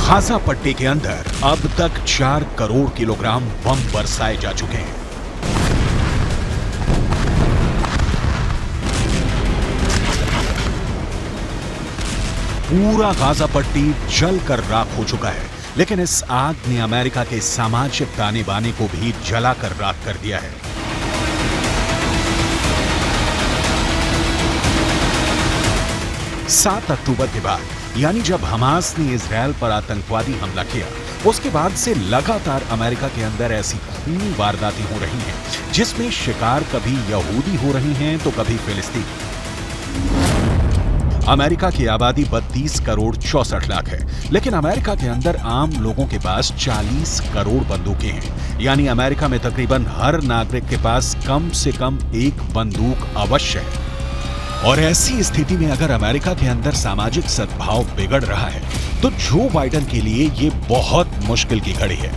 Gaza पट्टी के अंदर अब तक 4 करोड़ किलोग्राम बम बरसाए जा चुके हैं। पूरा गाजा पट्टी जलकर राख हो चुका है, लेकिन इस आग ने अमेरिका के सामाजिक ताने बाने को भी जलाकर राख कर दिया है। सात अक्टूबर के बाद, यानी जब हमास ने इजरायल पर आतंकवादी हमला किया, उसके बाद से लगातार अमेरिका के अंदर ऐसी खूनी वारदातें हो रही हैं, जिसमें शिकार कभी यहूदी हो रही हैं तो कभी फिलिस्तीनी। अमेरिका की आबादी 32 करोड़ 64 लाख है, लेकिन अमेरिका के अंदर आम लोगों के पास 40 करोड़ बंदूकें हैं। यानी अमेरिका में तकरीबन हर नागरिक के पास कम से कम एक बंदूक अवश्य है। और ऐसी स्थिति में अगर अमेरिका के अंदर सामाजिक सद्भाव बिगड़ रहा है, तो जो बाइडेन के लिए ये बहुत मुश्किल की घड़ी है।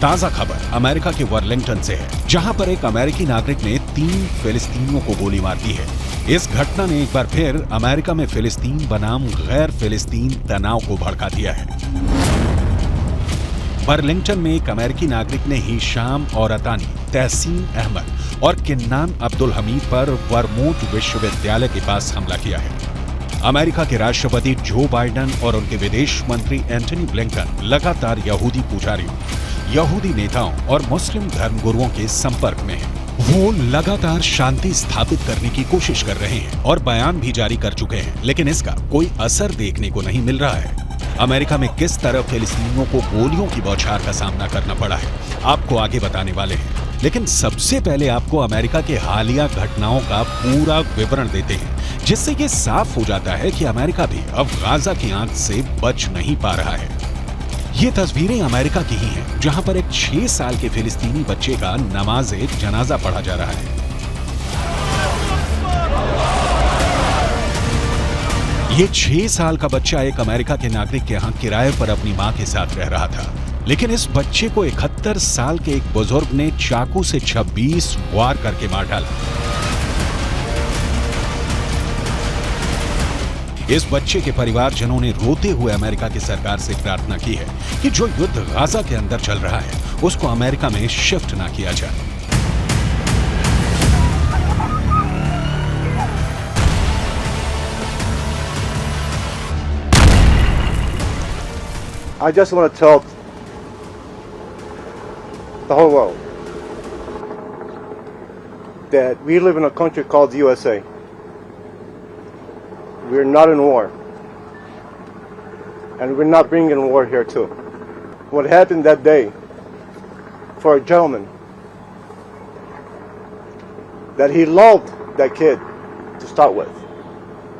ताजा खबर अमेरिका के वर्लिंगटन से है, जहां पर एक अमेरिकी नागरिक ने 3 फिलिस्तीनियों को गोली मार दी है। इस घटना ने एक बार फिर अमेरिका में फिलिस्तीन बनाम गैर फिलिस्तीन तनाव को भड़का दिया है। वर्लिंगटन में एक अमेरिकी नागरिक ने हिशाम और अतानी, तहसीन अहमद और किन्नान अब्दुल हमीद पर वर्मोंट विश्वविद्यालय के पास हमला किया है। अमेरिका के राष्ट्रपति जो बाइडेन और उनके विदेश मंत्री एंटनी ब्लिंकन लगातार यहूदी पुजारियों, यहूदी नेताओं और मुस्लिम धर्मगुरुओं के संपर्क में हैं। वो लगातार शांति स्थापित करने की कोशिश कर रहे हैं और बयान भी जारी कर चुके हैं, लेकिन इसका कोई असर देखने को नहीं मिल रहा है। अमेरिका में किस तरह फिलिस्तीनियों को गोलियों की बौछार का सामना करना पड़ा है, आपको आगे बताने वाले हैं। लेकिन सबसे पहले आपको अमेरिका के हालिया घटनाओं का पूरा विवरण देते हैं, जिससे ये साफ हो जाता है कि अमेरिका भी अब गाजा की आंच से बच नहीं पा रहा है। ये तस्वीरें अमेरिका की ही हैं, जहां पर एक 6 साल के फिलिस्तीनी बच्चे का नमाज़े जनाजा पढ़ा जा रहा है। ये 6 साल का बच्चा एक अमेरिका के नागरिक के यहाँ किराए पर अपनी मां के साथ रह रहा था, लेकिन इस बच्चे को 71 साल के एक बुजुर्ग ने चाकू से 26 वार करके मार डाला। इस बच्चे के परिवारजनों ने रोते हुए अमेरिका की सरकार से प्रार्थना की है कि जो युद्ध गाजा के अंदर चल रहा है, उसको अमेरिका में शिफ्ट ना किया जाए। I just want to tell the whole world that we live in a country called the USA. We're not in war, and we're not bringing war here too. What happened that day for a gentleman, that he loved that kid to start with.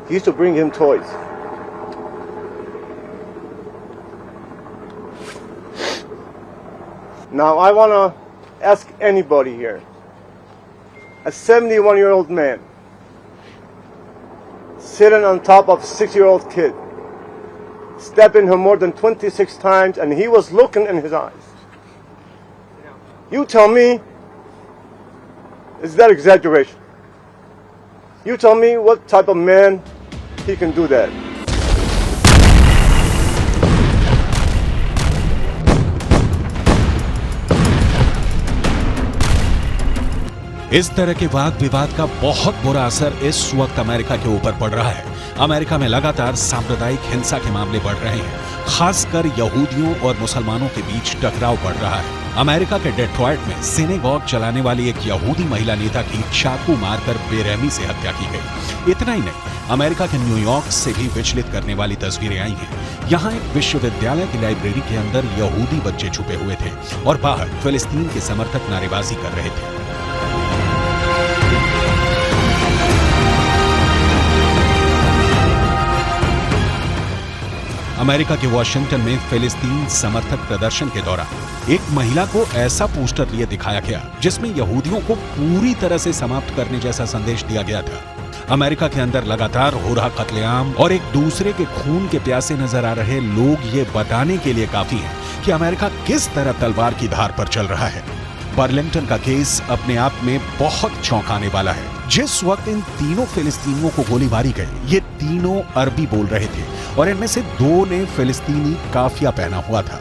He used to bring him toys. Now I want to ask anybody here, a 71-year-old man sitting on top of a 6-year-old kid, stepping him more than 26 times, and he was looking in his eyes. You tell me, is that exaggeration? You tell me what type of man he can do that. इस तरह के वाद विवाद का बहुत बुरा असर इस वक्त अमेरिका के ऊपर पड़ रहा है। अमेरिका में लगातार सांप्रदायिक हिंसा के मामले बढ़ रहे हैं, खासकर यहूदियों और मुसलमानों के बीच टकराव बढ़ रहा है। अमेरिका के डेट्रॉयट में सिनेगॉग चलाने वाली एक यहूदी महिला नेता की चाकू मारकर बेरहमी से हत्या की गई। इतना ही नहीं, अमेरिका के न्यूयॉर्क से भी विचलित करने वाली तस्वीरें आई हैं। यहाँ एक विश्वविद्यालय की लाइब्रेरी के अंदर यहूदी बच्चे छुपे हुए थे और बाहर फिलिस्तीन के समर्थक नारेबाजी कर रहे थे। अमेरिका के वॉशिंगटन में फिलिस्तीन समर्थक प्रदर्शन के दौरान एक महिला को ऐसा पोस्टर लिए दिखाया गया, जिसमें यहूदियों को पूरी तरह से समाप्त करने जैसा संदेश दिया गया था। अमेरिका के अंदर लगातार हो रहा कत्लेआम और एक दूसरे के खून के प्यासे नजर आ रहे लोग ये बताने के लिए काफी हैं कि अमेरिका किस तरह तलवार की धार पर चल रहा है। वर्लिंगटन का केस अपने आप में बहुत चौंकाने वाला है। जिस वक्त इन तीनों फिलिस्तीनियों को गोली मारी गई, ये तीनों अरबी बोल रहे थे और इनमें से 2 ने फिलिस्तीनी काफिया पहना हुआ था।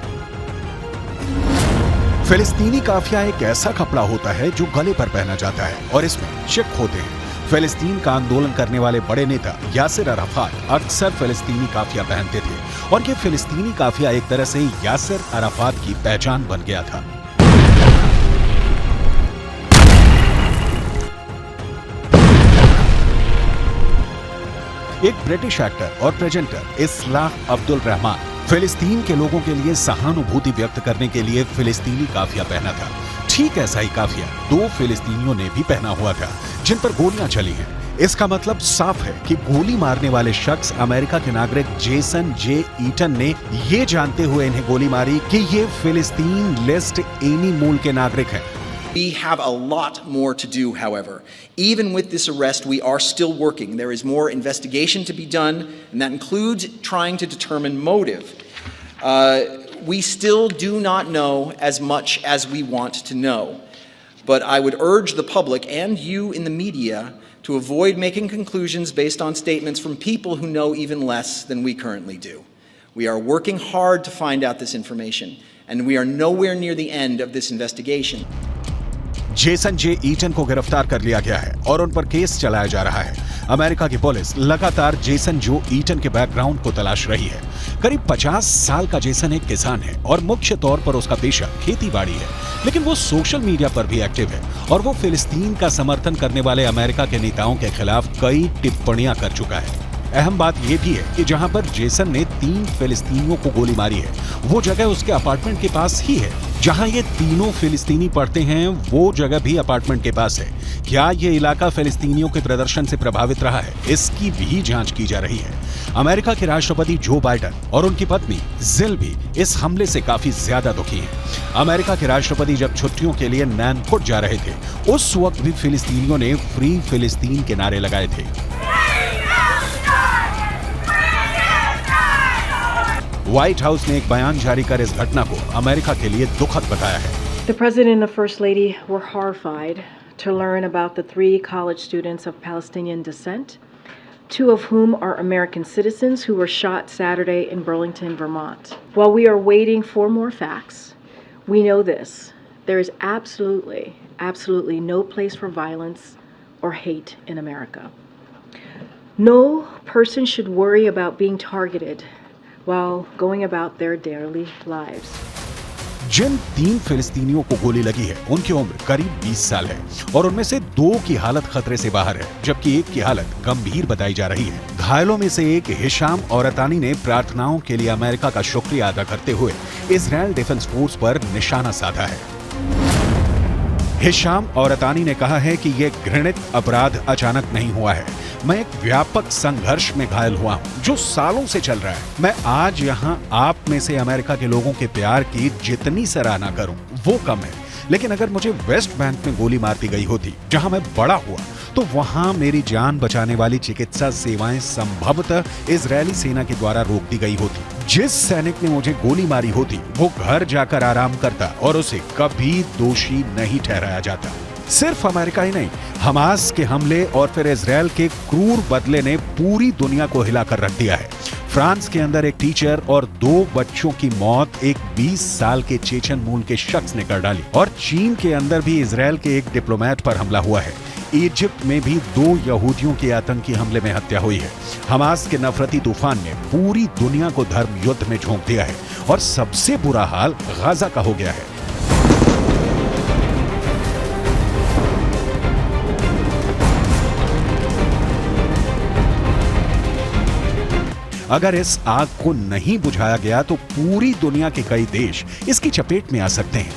फिलिस्तीनी काफिया एक ऐसा कपड़ा होता है जो गले पर पहना जाता है और इसमें चिक होते हैं। फिलिस्तीन का आंदोलन करने वाले बड़े नेता यासिर अराफात अक्सर फिलिस्तीनी काफिया पहनते थे और ये फिलिस्तीनी काफिया एक तरह से यासिर अराफात की पहचान बन गया था। एक ब्रिटिश एक्टर और प्रेजेंटर इस्लाह अब्दुल रहमान फिलिस्तीन के लोगों के लिए सहानुभूति व्यक्त करने के लिए फिलिस्तीनी काफिया पहना था। ठीक ऐसा ही काफिया 2 फिलिस्तीनियों ने भी पहना हुआ था जिन पर गोलियां चली हैं। इसका मतलब साफ है कि गोली मारने वाले शख्स अमेरिका के नागरिक जेसन जे ईटन ने ये जानते हुए इन्हें गोली मारी कि ये फिलिस्तीन लिस्ट एनी मूल के नागरिक हैं। We have a lot more to do, however. Even with this arrest, we are still working. There is more investigation to be done, and that includes trying to determine motive. We still do not know as much as we want to know. But I would urge the public and you in the media to avoid making conclusions based on statements from people who know even less than we currently do. We are working hard to find out this information, and we are nowhere near the end of this investigation. Jason J Eaton को गिरफ्तार कर लिया गया है और उन पर case चलाया जा रहा है। अमेरिका की पुलिस लगातार जेसन जो ईटन के बैकग्राउंड को तलाश रही है। करीब 50 साल का जेसन एक किसान है और मुख्य तौर पर उसका पेशा खेती-बाड़ी है, लेकिन वो सोशल मीडिया पर भी एक्टिव है और वो फिलिस्तीन का समर्थन करने वाले अमेरिका के नेताओं के खिलाफ कई टिप्पणियां कर चुका है। अहम बात यह भी है कि जहां पर जेसन ने 3 फिलिस्तीनियों को गोली मारी है, वो जगह उसके अपार्टमेंट के पास ही है। जहां ये तीनों फिलिस्तीनी पढ़ते हैं, वो जगह भी अपार्टमेंट के पास है। क्या ये इलाका फिलिस्तीनियों के प्रदर्शन से प्रभावित रहा है, इसकी भी जांच की जा रही है। अमेरिका के राष्ट्रपति जो बाइडेन और उनकी पत्नी जिल भी इस हमले से काफी ज्यादा दुखी हैं। अमेरिका के राष्ट्रपति जब छुट्टियों के लिए नैनकुट जा रहे थे, उस वक्त भी फिलिस्तीनियों ने फ्री फिलिस्तीन के नारे लगाए थे। व्हाइट हाउस ने एक बयान जारी कर इस घटना को अमेरिका के लिए दुखद बताया है। The President and the First Lady were horrified to learn about the 3 college students of Palestinian descent, 2 of whom are American citizens who were shot Saturday in Burlington, Vermont. While we are waiting for more facts, we know this: there is absolutely no place for violence or hate in America. No person should worry about being targeted while going about their daily lives. जिन 3 फिलिस्तीनियों को गोली लगी है, उनकी उम्र करीब 20 साल है और उनमें से 2 की हालत खतरे से बाहर है, जबकि एक की हालत गंभीर बताई जा रही है। घायलों में से एक हिशाम औरतानी ने प्रार्थनाओं के लिए अमेरिका का शुक्रिया अदा करते हुए इजराइल डिफेंस फोर्स पर निशाना साधा है। हिशाम औरतानी ने कहा है कि यह घृणित अपराध अचानक नहीं हुआ है। मैं एक व्यापक संघर्ष में घायल हुआ हूं जो सालों से चल रहा है। मैं आज यहाँ आप में से अमेरिका के लोगों के प्यार की जितनी सराहना करूं वो कम है, लेकिन अगर मुझे वेस्ट बैंक में गोली मार दी गई होती जहां मैं बड़ा हुआ, तो वहां मेरी जान बचाने वाली चिकित्सा सेवाएं संभवतः इजरायली सेना के द्वारा रोक दी गई होती। जिस सैनिक ने मुझे गोली मारी होती वो घर जाकर आराम करता और उसे कभी दोषी नहीं ठहराया जाता। सिर्फ अमेरिका ही नहीं, हमास के हमले और फिर इजरायल के क्रूर बदले ने पूरी दुनिया को हिलाकर रख दिया है। फ्रांस के अंदर एक टीचर और 2 बच्चों की मौत एक 20 साल के चेचन मूल के शख्स ने कर डाली और चीन के अंदर भी इजरायल के एक डिप्लोमेट पर हमला हुआ है। इजिप्ट में भी 2 यहूदियों के आतंकी हमले में हत्या हुई है। हमास के नफरती तूफान ने पूरी दुनिया को धर्म युद्ध में झोंक दिया है और सबसे बुरा हाल गाजा का हो गया है। अगर इस आग को नहीं बुझाया गया तो पूरी दुनिया के कई देश इसकी चपेट में आ सकते हैं।